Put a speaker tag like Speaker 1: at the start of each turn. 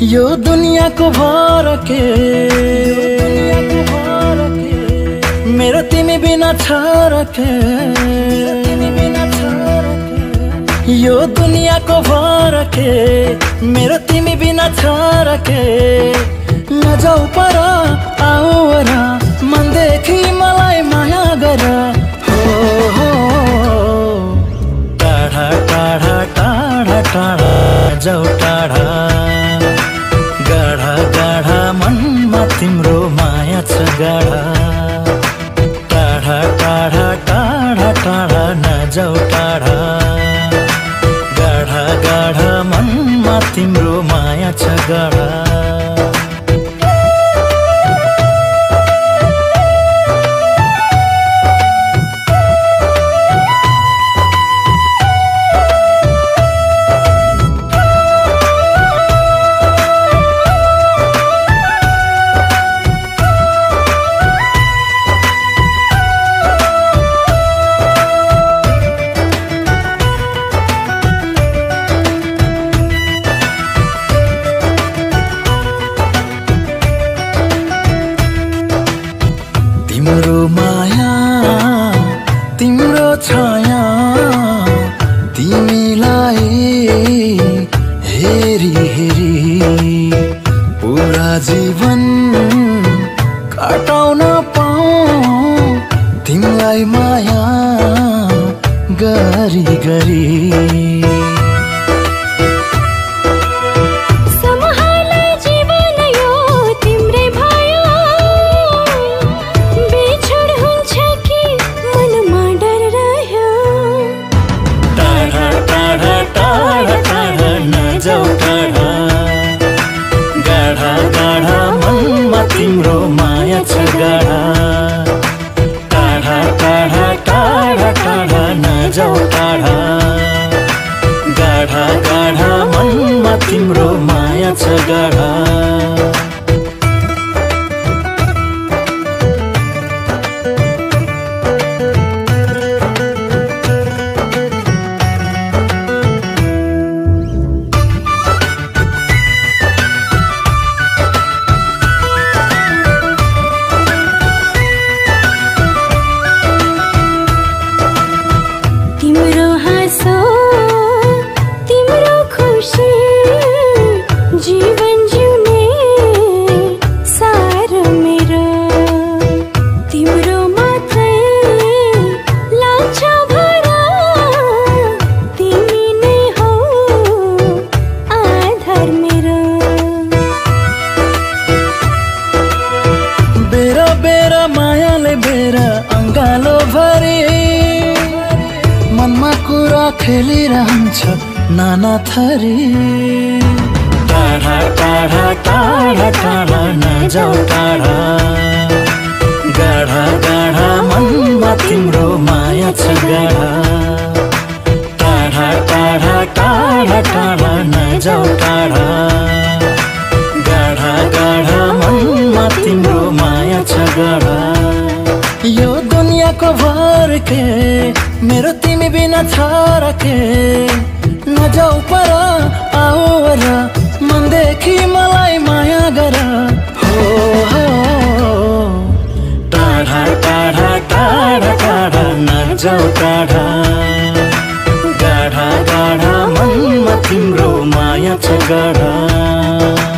Speaker 1: यो दुनियाको भर के मेरो तिमी बिना छ र के यो दुनियाको भर के मेरो तिमी बिना छ र के नजाऊ पर आऊ र मनदेखि मलाई माया गर हो टाढा टाढा टाढा टाढा जाऊ टाढा गाढा गाढा मनमा तिम्रो माया छ गाढा टाढा टाढा टाढा टाढा नजाऊ टाढा गाढा गाढा मनमा तिम्रो माया छ गाढा तिम्रो माया तिम्रो छाया तिमीलाई हेरी हेरी पुरा जीवन काटाउन पाऊँ तिमीलाई माया गरी गरी गाढा गाढा मनमा तिम्रो माया छ गाढा टाढा टाढा टाढा टाढा नजाऊ टाढा गाढा गाढा मनमा तिम्रो माया छ गाढा
Speaker 2: तिम्रो हाँसो तिम्रो खुसी जीवन जिउने सार मेरो तिम्रो मात्रै लाग्छ भरा तिमी नै हौ आधार मेरो
Speaker 1: बेरा बेरा मायाले बेरा अङ्गालो भरे मनमा कुरा खेलिरहन्छ नाना थरी टाढा टाढा टाढा टाढा नजाऊ टाढा गाढा गाढा मनमा तिम्रो माया छ गाढा टाढा टाढा टाढा टाढा नजाऊ टाढा गाढा गाढा मनमा तिम्रो माया छ गाढा यो दुनियाको भर के मेरो तिमी बिना छ र के नजाऊ पर आऊ र मनदेखि मलाई माया गर हो टाढा टाढा टाढा टाढा नजाऊ टाढा गाढा गाढा मनमा तिम्रो माया छ गाढा